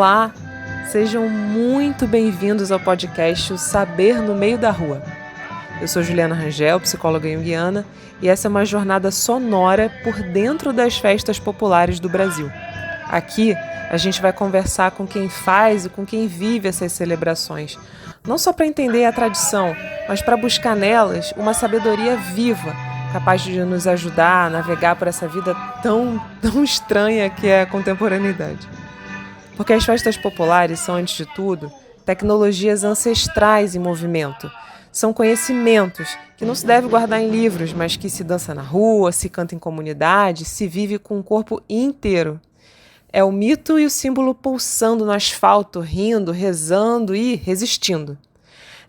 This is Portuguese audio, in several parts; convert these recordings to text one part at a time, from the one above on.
Olá, sejam muito bem-vindos ao podcast O Saber no Meio da Rua. Eu sou Juliana Rangel, psicóloga junguiana, e essa é uma jornada sonora por dentro das festas populares do Brasil. Aqui, a gente vai conversar com quem faz e com quem vive essas celebrações, não só para entender a tradição, mas para buscar nelas uma sabedoria viva, capaz de nos ajudar a navegar por essa vida tão estranha que é a contemporaneidade. Porque as festas populares são, antes de tudo, tecnologias ancestrais em movimento. São conhecimentos que não se deve guardar em livros, mas que se dança na rua, se canta em comunidade, se vive com o corpo inteiro. É o mito e o símbolo pulsando no asfalto, rindo, rezando e resistindo.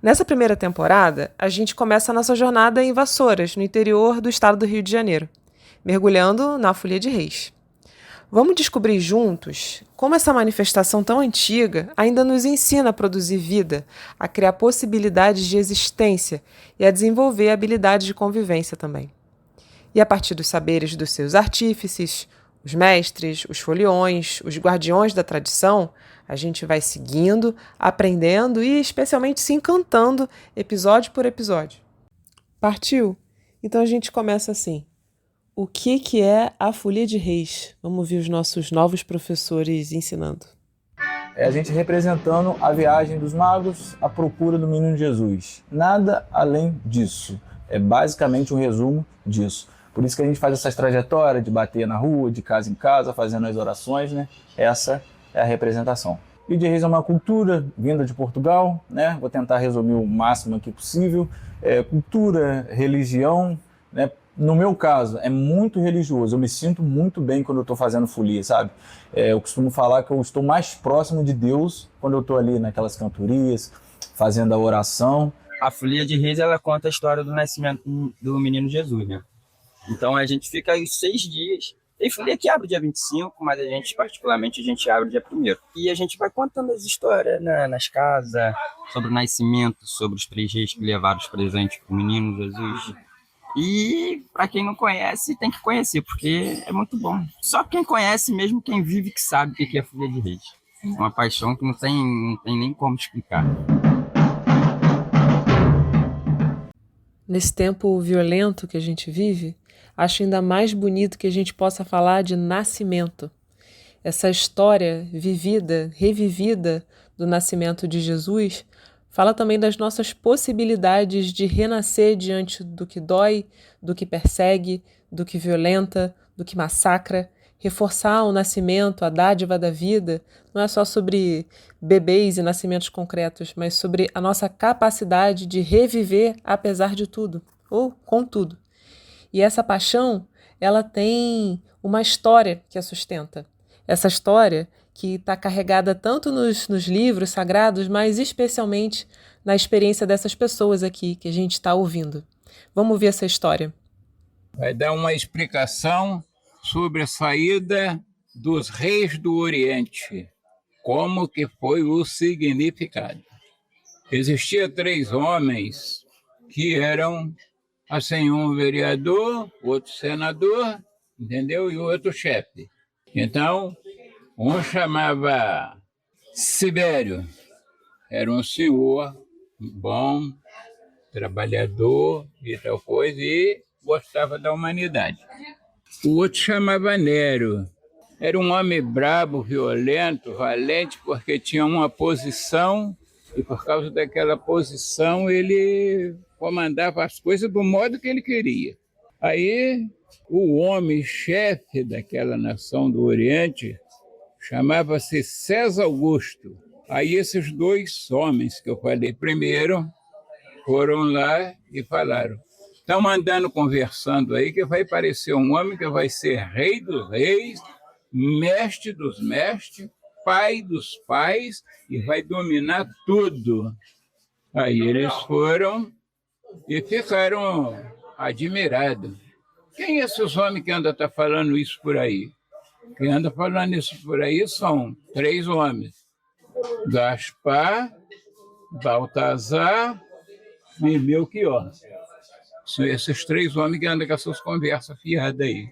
Nessa primeira temporada, a gente começa a nossa jornada em Vassouras, no interior do estado do Rio de Janeiro, mergulhando na Folia de Reis. Vamos descobrir juntos como essa manifestação tão antiga ainda nos ensina a produzir vida, a criar possibilidades de existência e a desenvolver habilidades de convivência também. E a partir dos saberes dos seus artífices, os mestres, os foliões, os guardiões da tradição, a gente vai seguindo, aprendendo e especialmente se encantando episódio por episódio. Partiu? Então a gente começa assim. O que é a Folia de Reis? Vamos ouvir os nossos novos professores ensinando. É a gente representando a viagem dos magos à procura do menino Jesus. Nada além disso. É basicamente um resumo disso. Por isso que a gente faz essas trajetórias de bater na rua, de casa em casa, fazendo as orações, né? Essa é a representação. Folia de Reis é uma cultura vinda de Portugal, né? Vou tentar resumir o máximo aqui possível. Cultura, religião, né? No meu caso, é muito religioso. Eu me sinto muito bem quando eu estou fazendo folia, sabe? Eu costumo falar que eu estou mais próximo de Deus quando eu estou ali naquelas cantorias, fazendo a oração. A Folia de Reis, ela conta a história do nascimento do menino Jesus, né? Então a gente fica aí 6 dias. Tem folia que abre dia 25, mas particularmente, a gente abre dia 1º. E a gente vai contando as histórias, né, nas casas, sobre o nascimento, sobre os 3 reis que levaram os presentes para o menino Jesus. E para quem não conhece, tem que conhecer, porque é muito bom. Só quem conhece mesmo, quem vive, que sabe o que é Folia de Reis. É uma paixão que não tem nem como explicar. Nesse tempo violento que a gente vive, acho ainda mais bonito que a gente possa falar de nascimento. Essa história vivida, revivida do nascimento de Jesus fala também das nossas possibilidades de renascer diante do que dói, do que persegue, do que violenta, do que massacra. Reforçar o nascimento, a dádiva da vida, não é só sobre bebês e nascimentos concretos, mas sobre a nossa capacidade de reviver apesar de tudo, ou com tudo. E essa paixão, ela tem uma história que a sustenta. Essa história que está carregada tanto nos livros sagrados, mas especialmente na experiência dessas pessoas aqui que a gente está ouvindo. Vamos ouvir essa história. Vai dar uma explicação sobre a saída dos reis do Oriente, como que foi o significado. Existia 3 homens que eram, assim, um vereador, outro senador, entendeu? E outro chefe. Então, um chamava Sibério, era um senhor bom, trabalhador e tal coisa, e gostava da humanidade. O outro chamava Nero, era um homem brabo, violento, valente, porque tinha uma posição, e por causa daquela posição ele comandava as coisas do modo que ele queria. Aí, o homem-chefe daquela nação do Oriente chamava-se César Augusto. Aí esses 2 homens que eu falei primeiro foram lá e falaram: estão andando conversando aí que vai aparecer um homem que vai ser rei dos reis, mestre dos mestres, pai dos pais e vai dominar tudo. Aí eles foram e ficaram admirados. Quem é esses homens que andam falando isso por aí? Quem anda falando isso por aí são 3 homens: Gaspar, Baltazar e Melquior. São esses 3 homens que andam com essas conversas fiadas aí.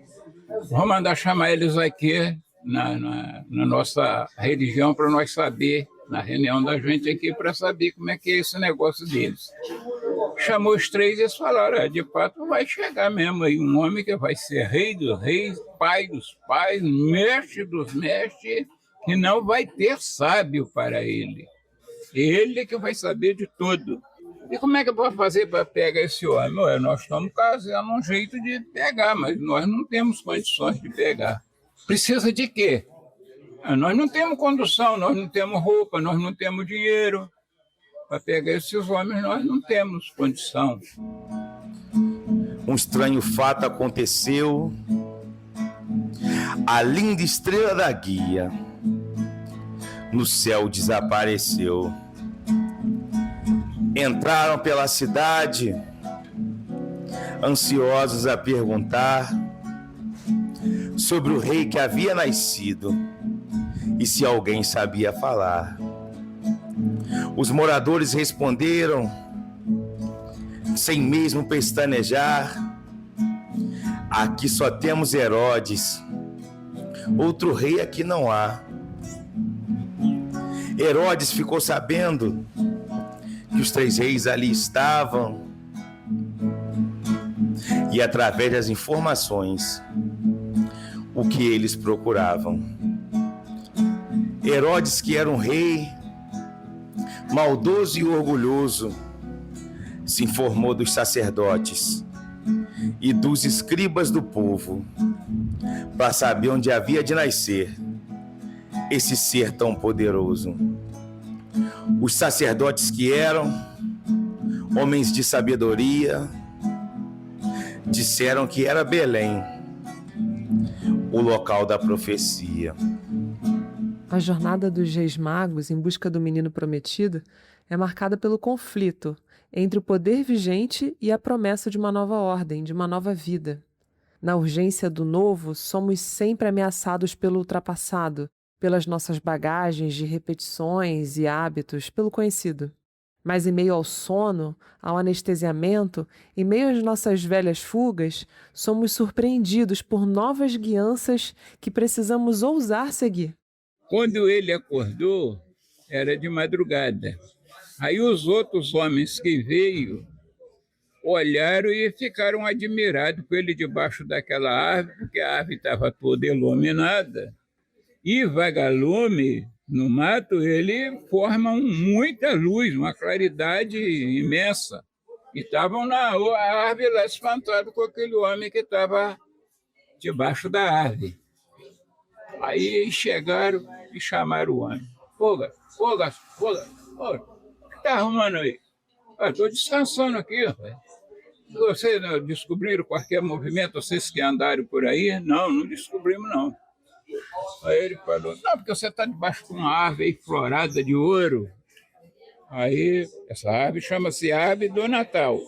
Vamos mandar chamar eles aqui na nossa religião para nós saber, na reunião da gente aqui, para saber como é que é esse negócio deles. Chamou os três e eles falaram, de fato vai chegar mesmo aí um homem que vai ser rei dos reis, pai dos pais, mestre dos mestres, que não vai ter sábio para ele. Ele que vai saber de tudo. E como é que eu vou fazer para pegar esse homem? Ué, nós estamos casando um jeito de pegar, mas nós não temos condições de pegar. Precisa de quê? Nós não temos condução, nós não temos roupa, nós não temos dinheiro. Para pegar esses homens, nós não temos condição. Um estranho fato aconteceu. A linda estrela da guia no céu desapareceu. Entraram pela cidade, ansiosos a perguntar sobre o rei que havia nascido e se alguém sabia falar. Os moradores responderam, sem mesmo pestanejar: aqui só temos Herodes, outro rei aqui não há. Herodes ficou sabendo que os três reis ali estavam e, através das informações, o que eles procuravam. Herodes, que era um rei maldoso e orgulhoso, se informou dos sacerdotes e dos escribas do povo para saber onde havia de nascer esse ser tão poderoso. Os sacerdotes, que eram homens de sabedoria, disseram que era Belém, o local da profecia. A jornada dos Reis Magos em busca do menino prometido é marcada pelo conflito entre o poder vigente e a promessa de uma nova ordem, de uma nova vida. Na urgência do novo, somos sempre ameaçados pelo ultrapassado, pelas nossas bagagens de repetições e hábitos, pelo conhecido. Mas em meio ao sono, ao anestesiamento, em meio às nossas velhas fugas, somos surpreendidos por novas guianças que precisamos ousar seguir. Quando ele acordou, era de madrugada. Aí os outros homens que veio olharam e ficaram admirados com ele debaixo daquela árvore, porque a árvore estava toda iluminada. E vagalume, no mato, ele forma muita luz, uma claridade imensa. E estavam na árvore lá espantados com aquele homem que estava debaixo da árvore. Aí chegaram e chamaram o homem. Foga, o que está arrumando aí? Estou descansando aqui, rapaz. Vocês descobriram qualquer movimento, vocês que andaram por aí? Não descobrimos, não. Aí ele falou, não, porque você está debaixo de uma árvore aí florada de ouro. Aí, essa árvore chama-se árvore do Natal.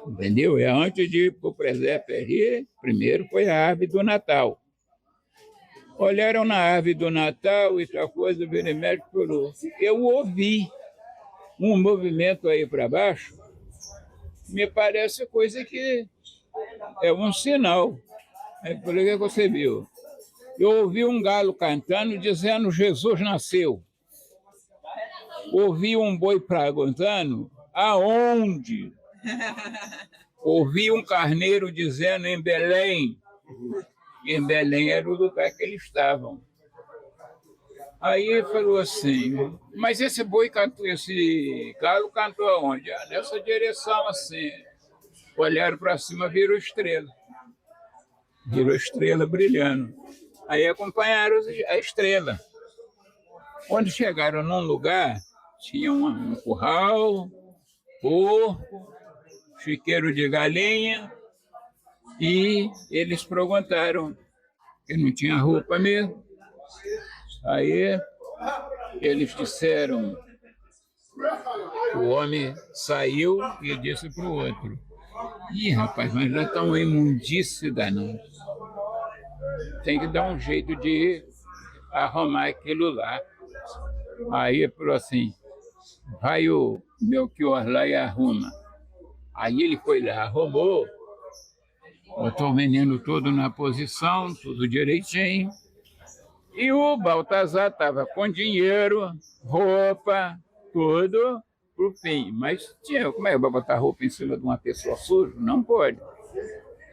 Entendeu? É antes de ir para o presépio aí, primeiro foi a árvore do Natal. Olharam na árvore do Natal e tal coisa, o médico falou, eu ouvi um movimento aí para baixo, me parece coisa que é um sinal. Aí eu falei, o que você viu? Eu ouvi um galo cantando, dizendo, Jesus nasceu. Ouvi um boi perguntando, aonde? Ouvi um carneiro dizendo, em Belém. E em Belém era o lugar que eles estavam. Aí ele falou assim, mas esse boi cantou, esse galo cantou aonde? Nessa direção, assim. Olharam para cima, virou estrela. Virou estrela brilhando. Aí acompanharam a estrela. Quando chegaram num lugar, tinha um curral, porco, chiqueiro de galinha, e eles perguntaram, que não tinha roupa mesmo. Aí eles disseram, o homem saiu e disse para o outro, rapaz, mas já está uma imundície danada. Tem que dar um jeito de arrumar aquilo lá. Aí ele falou assim, vai o Melchior lá e arruma. Aí ele foi lá, arrumou, botou o menino todo na posição, tudo direitinho. E o Baltazar estava com dinheiro, roupa, tudo pro fim. Mas como é que vai botar roupa em cima de uma pessoa suja? Não pode.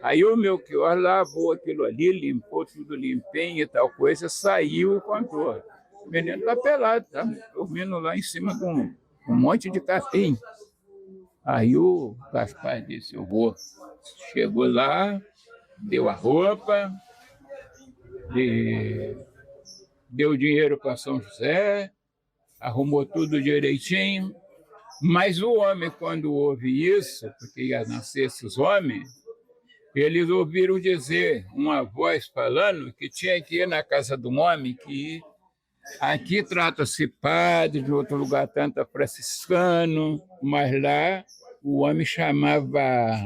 Aí o Melchior lavou aquilo ali, limpou tudo limpinho e tal coisa, saiu e contou. O menino está pelado, tá dormindo lá em cima de um monte de capim. Aí o Gaspar disse, eu vou. Chegou lá, deu a roupa, deu dinheiro para São José, arrumou tudo direitinho. Mas o homem, quando ouve isso, porque ia nascer esses homens, eles ouviram dizer, uma voz falando que tinha que ir na casa de um homem que aqui trata-se padre, de outro lugar tanto franciscano, mas lá o homem chamava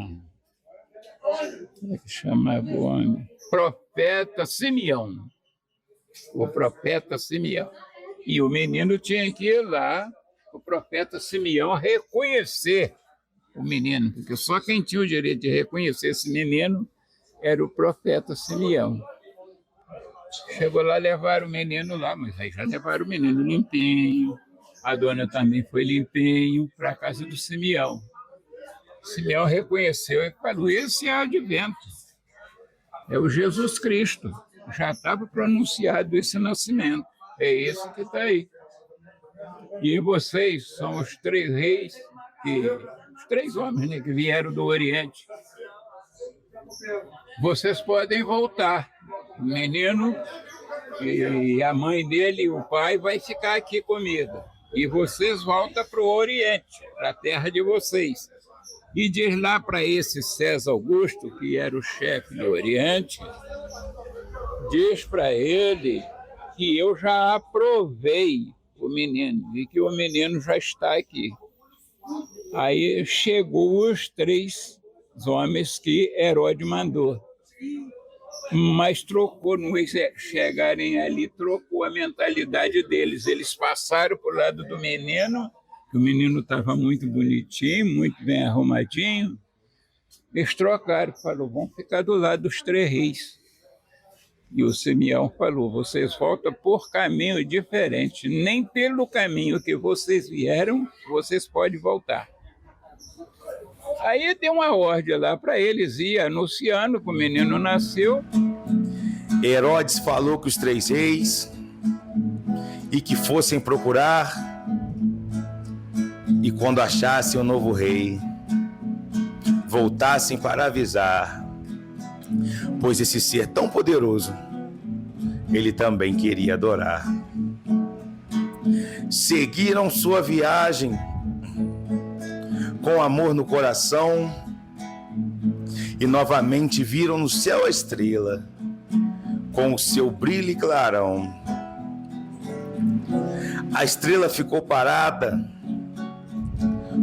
o homem? Profeta Simeão. O profeta Simeão. E o menino tinha que ir lá, o profeta Simeão, reconhecer o menino, porque só quem tinha o direito de reconhecer esse menino era o profeta Simeão. Chegou lá, levaram o menino lá, mas aí já levaram o menino limpinho, a dona também foi limpinho para a casa do Simeão. Simeão reconheceu e falou, esse é o advento, é o Jesus Cristo, já estava pronunciado esse nascimento, é esse que está aí. E vocês são os 3 reis, os 3 homens, né, que vieram do Oriente. Vocês podem voltar. O menino e a mãe dele e o pai vai ficar aqui comigo. E vocês voltam para o Oriente, para a terra de vocês. E diz lá para esse César Augusto, que era o chefe do Oriente, diz para ele que eu já aprovei o menino e que o menino já está aqui. Aí chegou os 3 homens que Herodes mandou. Mas trocou, não chegarem ali, trocou a mentalidade deles. Eles passaram para o lado do menino, que o menino estava muito bonitinho, muito bem arrumadinho. Eles trocaram, falou, vão ficar do lado dos 3 reis. E o Simeão falou, vocês voltam por caminho diferente, nem pelo caminho que vocês vieram, vocês podem voltar. Aí deu uma ordem lá para eles ir anunciando que o menino nasceu. Herodes falou com os 3 reis e que fossem procurar, e quando achassem o novo rei, voltassem para avisar, pois esse ser tão poderoso, ele também queria adorar. Seguiram sua viagem com amor no coração e novamente viram no céu a estrela com o seu brilho e clarão. A estrela ficou parada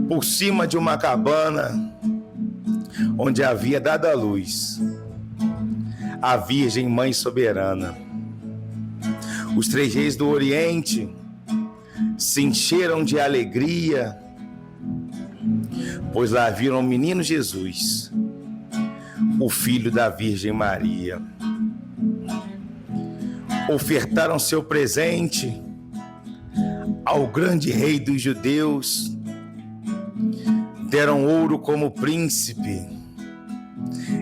por cima de uma cabana onde havia dado a luz a Virgem Mãe Soberana. Os 3 reis do Oriente se encheram de alegria, pois lá viram o menino Jesus, o filho da Virgem Maria. Ofertaram seu presente ao grande rei dos judeus, deram ouro como príncipe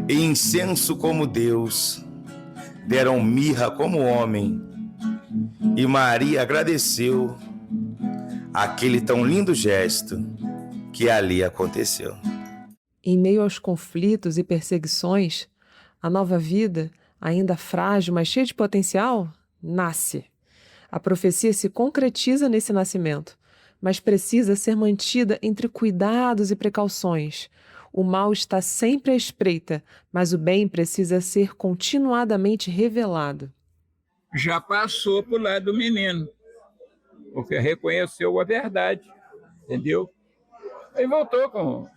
e incenso como Deus, deram mirra como homem, e Maria agradeceu aquele tão lindo gesto que ali aconteceu. Em meio aos conflitos e perseguições, a nova vida, ainda frágil, mas cheia de potencial, nasce. A profecia se concretiza nesse nascimento, mas precisa ser mantida entre cuidados e precauções. O mal está sempre à espreita, mas o bem precisa ser continuadamente revelado. Já passou para o lado do menino, porque reconheceu a verdade, entendeu? Aí voltou com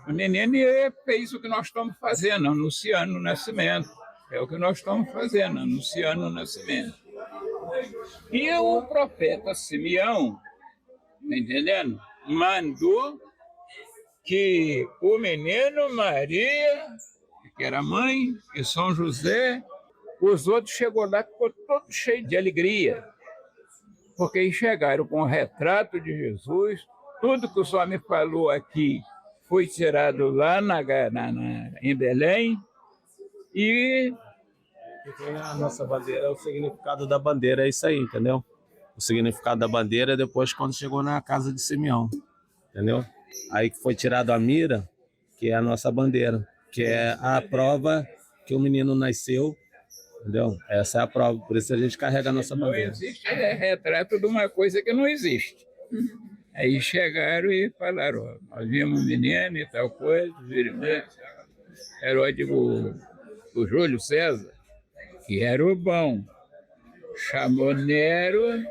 o menino e fez o que nós estamos fazendo, anunciando o nascimento. É o que nós estamos fazendo, anunciando o nascimento. E o profeta Simeão, entendendo? Mandou que o menino, Maria, que era mãe, e São José, Os outros chegou lá, ficou todo cheio de alegria, porque enxergaram com o retrato de Jesus, tudo que o senhor me falou aqui foi tirado lá em Belém, e Tem a nossa bandeira, o significado da bandeira é isso aí, entendeu? O significado da bandeira é depois quando chegou na casa de Simeão, entendeu? Aí que foi tirado a mira, que é a nossa bandeira, que é a prova que o menino nasceu, entendeu? Essa é a prova, por isso a gente carrega a nossa não bandeira. existe retrato de uma coisa que não existe. Aí chegaram e falaram, ó, nós vimos um menino e tal coisa, Herói o Júlio César, que era o bom, chamou Nero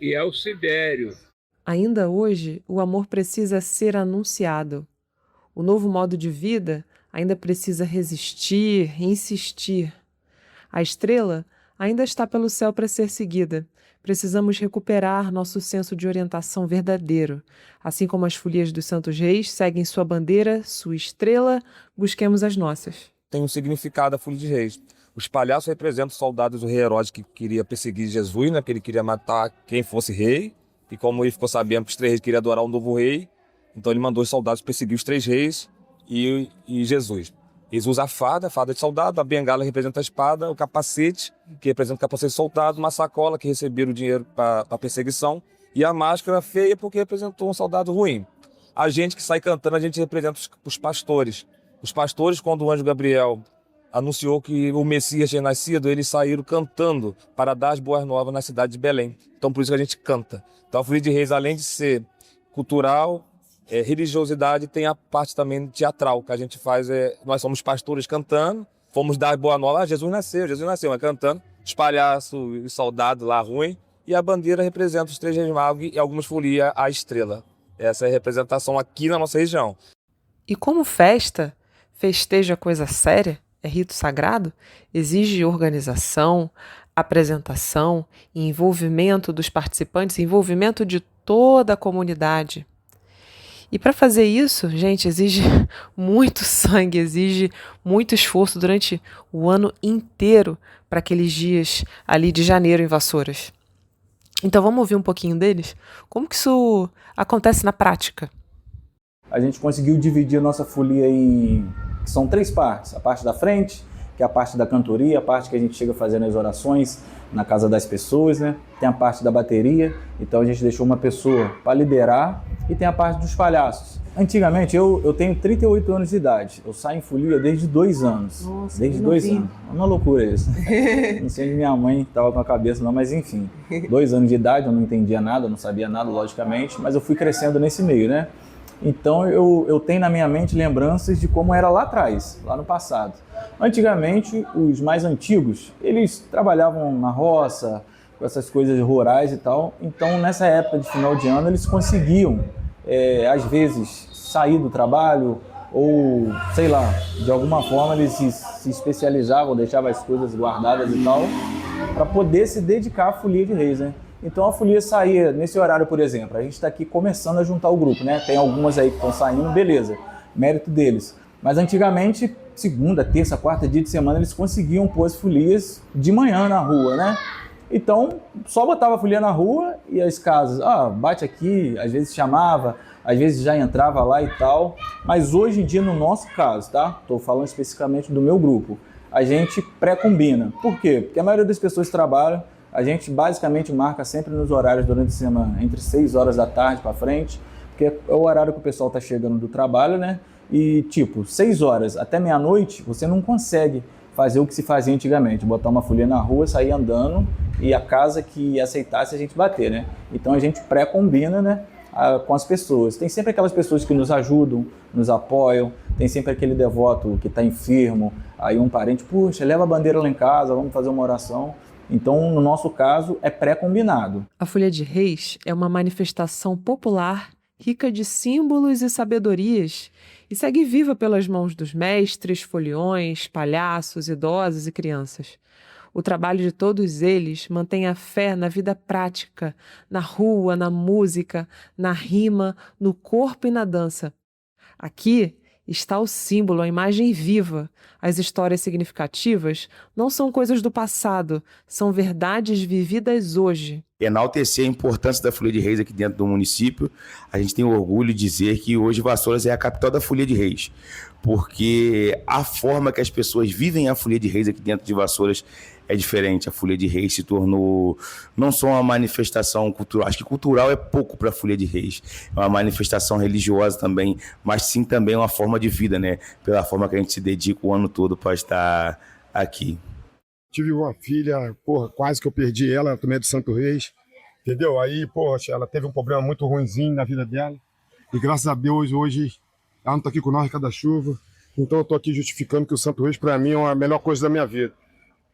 e Alcidério. Ainda hoje, o amor precisa ser anunciado. O novo modo de vida ainda precisa resistir, insistir. A estrela ainda está pelo céu para ser seguida. Precisamos recuperar nosso senso de orientação verdadeiro. Assim como as folias dos Santos Reis seguem sua bandeira, sua estrela, busquemos as nossas. Tem um significado a folia de reis. Os palhaços representam os soldados do rei Herodes que queria perseguir Jesus, né? Que ele queria matar quem fosse rei. E como ele ficou sabendo que os 3 reis queriam adorar um novo rei, então ele mandou os soldados perseguir os 3 reis e Jesus. Eles usam a fada de soldado, a bengala representa a espada, o capacete, que representa o capacete de soldado, uma sacola que receberam o dinheiro para a perseguição, e a máscara feia porque representou um soldado ruim. A gente que sai cantando, a gente representa os pastores. Os pastores, quando o anjo Gabriel anunciou que o Messias tinha nascido, eles saíram cantando para dar as boas novas na cidade de Belém. Então por isso que a gente canta. Então a Folia de Reis, além de ser cultural, religiosidade, tem a parte também teatral, que a gente faz, nós somos pastores cantando, fomos dar boa nova, Jesus nasceu, mas cantando, os palhaços e os soldados lá ruim, e a bandeira representa os 3 reis magos e algumas folias a estrela. Essa é a representação aqui na nossa região. E como festa, festeja coisa séria, é rito sagrado, exige organização, apresentação, envolvimento dos participantes, envolvimento de toda a comunidade. E para fazer isso, gente, exige muito sangue, exige muito esforço durante o ano inteiro para aqueles dias ali de janeiro em Vassouras. Então vamos ouvir um pouquinho deles? Como que isso acontece na prática? A gente conseguiu dividir a nossa folia em... São 3 partes. A parte da frente, que é a parte da cantoria, a parte que a gente chega fazendo as orações na casa das pessoas, né? Tem a parte da bateria, então a gente deixou uma pessoa para liderar, e tem a parte dos palhaços. Antigamente, eu tenho 38 anos de idade, eu saio em folia desde 2 anos. Nossa, desde 2 anos. É uma loucura isso. Não sei onde minha mãe estava com a cabeça não, mas enfim. 2 anos de idade, eu não entendia nada, não sabia nada, logicamente, mas eu fui crescendo nesse meio, né? Então eu tenho na minha mente lembranças de como era lá atrás, lá no passado. Antigamente, os mais antigos, eles trabalhavam na roça, com essas coisas rurais e tal. Então, nessa época de final de ano, eles conseguiam, às vezes, sair do trabalho ou, sei lá, de alguma forma eles se especializavam, deixavam as coisas guardadas e tal, para poder se dedicar à folia de reis, né? Então a folia saía nesse horário, por exemplo. A gente está aqui começando a juntar o grupo, né? Tem algumas aí que estão saindo, beleza, mérito deles. Mas antigamente, segunda, terça, quarta, dia de semana, eles conseguiam pôr as folias de manhã na rua, né? Então, só botava a folia na rua e as casas, bate aqui, às vezes chamava, às vezes já entrava lá e tal. Mas hoje em dia, no nosso caso, tá? Estou falando especificamente do meu grupo. A gente pré-combina. Por quê? Porque a maioria das pessoas trabalham. A gente basicamente marca sempre nos horários durante a semana, entre 6 horas da tarde para frente, porque é o horário que o pessoal está chegando do trabalho, né? E tipo, 6 horas até meia-noite, você não consegue fazer o que se fazia antigamente, botar uma folia na rua, sair andando e a casa que aceitasse a gente bater, né? Então a gente pré-combina, né, com as pessoas. Tem sempre aquelas pessoas que nos ajudam, nos apoiam, tem sempre aquele devoto que está enfermo, aí um parente, puxa, leva a bandeira lá em casa, vamos fazer uma oração. Então, no nosso caso, é pré-combinado. A Folia de Reis é uma manifestação popular rica de símbolos e sabedorias e segue viva pelas mãos dos mestres, foliões, palhaços, idosos e crianças. O trabalho de todos eles mantém a fé na vida prática, na rua, na música, na rima, no corpo e na dança. Aqui, está o símbolo, a imagem viva. As histórias significativas não são coisas do passado, são verdades vividas hoje. Enaltecer a importância da Folia de Reis aqui dentro do município. A gente tem orgulho de dizer que hoje Vassouras é a capital da Folia de Reis, porque a forma que as pessoas vivem a Folia de Reis aqui dentro de Vassouras é diferente. A Folia de Reis se tornou não só uma manifestação cultural, acho que cultural é pouco para a Folia de Reis, é uma manifestação religiosa também, mas sim também uma forma de vida, né? Pela forma que a gente se dedica o ano todo para estar aqui. Tive uma filha, quase que eu perdi ela também é de Santo Reis, entendeu? Aí, ela teve um problema muito ruinzinho na vida dela. E graças a Deus, hoje, ela não tá aqui com nós cada chuva. Então eu tô aqui justificando que o Santo Reis, para mim, é a melhor coisa da minha vida.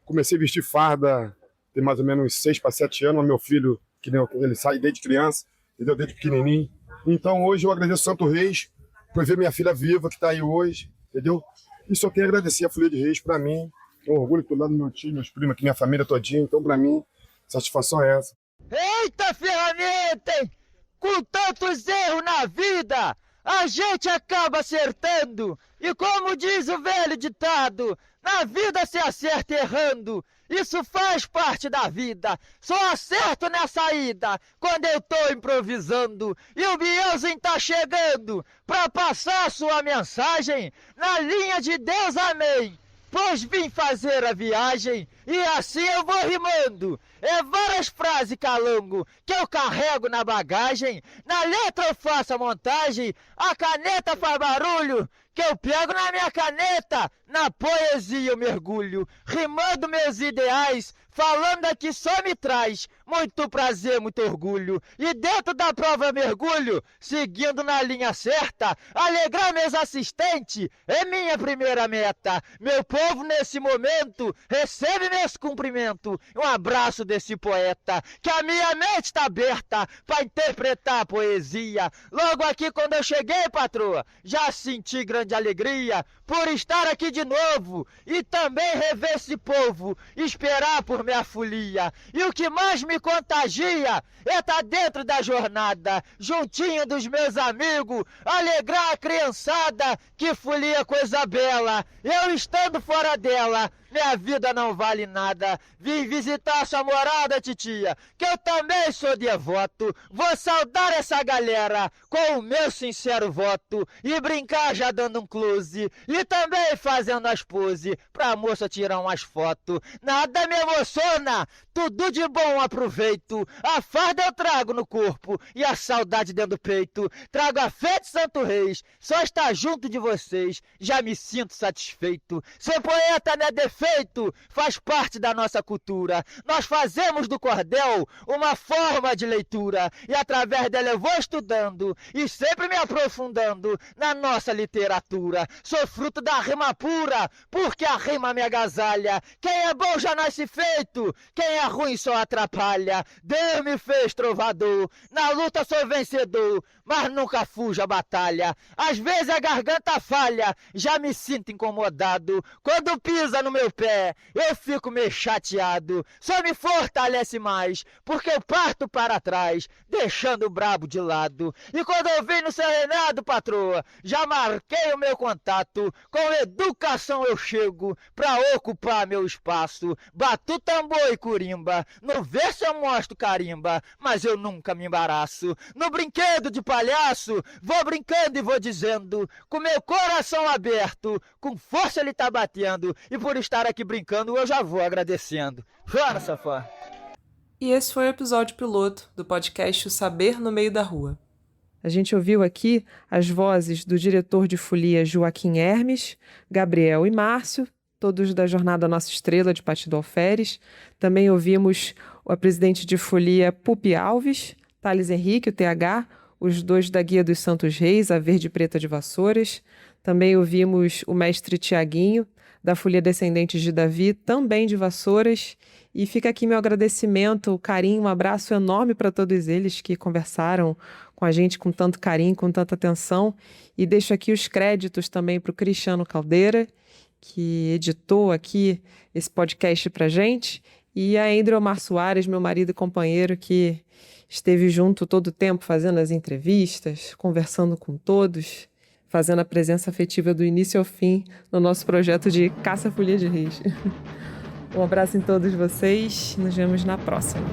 Comecei a vestir farda, tem mais ou menos uns 6 para 7 anos, meu filho, que ele sai desde criança, entendeu? Desde pequenininho. Então hoje eu agradeço o Santo Reis por ver minha filha viva, que tá aí hoje, entendeu? E só tenho a agradecer a Folia de Reis para mim. Um orgulho do lado do meu tio, meus primos aqui, minha família todinha. Então, pra mim, satisfação é essa. Eita ferramenta, hein? Com tantos erros na vida, a gente acaba acertando. E como diz o velho ditado, na vida se acerta errando. Isso faz parte da vida. Só acerto na saída quando eu tô improvisando. E o Bielzinho tá chegando pra passar a sua mensagem na linha de Deus, amém. Pois vim fazer a viagem e assim eu vou rimando. É várias frases calango que eu carrego na bagagem. Na letra eu faço a montagem, a caneta faz barulho que eu pego na minha caneta. Na poesia eu mergulho, rimando meus ideais, falando aqui só me traz muito prazer, muito orgulho. E dentro da prova mergulho, seguindo na linha certa, alegrar meus assistentes é minha primeira meta. Meu povo nesse momento recebe meus cumprimentos. Um abraço desse poeta, que a minha mente está aberta para interpretar a poesia. Logo aqui quando eu cheguei, patroa, já senti grande alegria por estar aqui de novo e também rever esse povo, esperar por minha folia. E o que mais me contagia é estar dentro da jornada, juntinho dos meus amigos, alegrar a criançada, que folia coisa bela. Eu estando fora dela, minha vida não vale nada. Vim visitar sua morada, titia, que eu também sou devoto. Vou saudar essa galera com o meu sincero voto e brincar já dando um close e também fazendo as poses pra moça tirar umas fotos. Nada me emociona, tudo de bom aproveito. A farda eu trago no corpo e a saudade dentro do peito. Trago a fé de Santo Reis, só estar junto de vocês já me sinto satisfeito. Ser poeta não é defeito, faz parte da nossa cultura. Nós fazemos do cordel uma forma de leitura e através dela eu vou estudando e sempre me aprofundando na nossa literatura. Sou fruto da rima pura, porque a rima me agasalha. Quem é bom já nasce feito, quem é ruim só atrapalha. Deus me fez trovador, na luta sou vencedor, mas nunca fujo a batalha. Às vezes a garganta falha, já me sinto incomodado. Quando pisa no meu pé, eu fico meio chateado. Só me fortalece mais, porque eu parto para trás, deixando o brabo de lado. E quando eu vim no seu reinado, patroa, já marquei o meu contato. Com educação eu chego pra ocupar meu espaço. Batu tambor e curimba, no verso eu mostro carimba, mas eu nunca me embaraço. No brinquedo de palhaço, vou brincando e vou dizendo, com meu coração aberto, com força ele tá batendo, e por estar aqui brincando eu já vou agradecendo. Bora, safá! E esse foi o episódio piloto do podcast O Saber no Meio da Rua. A gente ouviu aqui as vozes do diretor de folia Joaquim Hermes, Gabriel e Márcio, todos da Jornada Nossa Estrela de Partido Alferes. Também ouvimos a presidente de folia Pupi Alves, Thales Henrique, o TH, os dois da Guia dos Santos Reis, a Verde e Preta de Vassouras. Também ouvimos o mestre Tiaguinho, da folia Descendentes de Davi, também de Vassouras. E fica aqui meu agradecimento, carinho, um abraço enorme para todos eles que conversaram com a gente com tanto carinho, com tanta atenção. E deixo aqui os créditos também para o Cristiano Caldeira, que editou aqui esse podcast para gente, e a Endriomar Soares, meu marido e companheiro, que esteve junto todo o tempo fazendo as entrevistas, conversando com todos. fazendo a presença afetiva do início ao fim no nosso projeto de Caça Folia de Reis. Um abraço em todos vocês, nos vemos na próxima.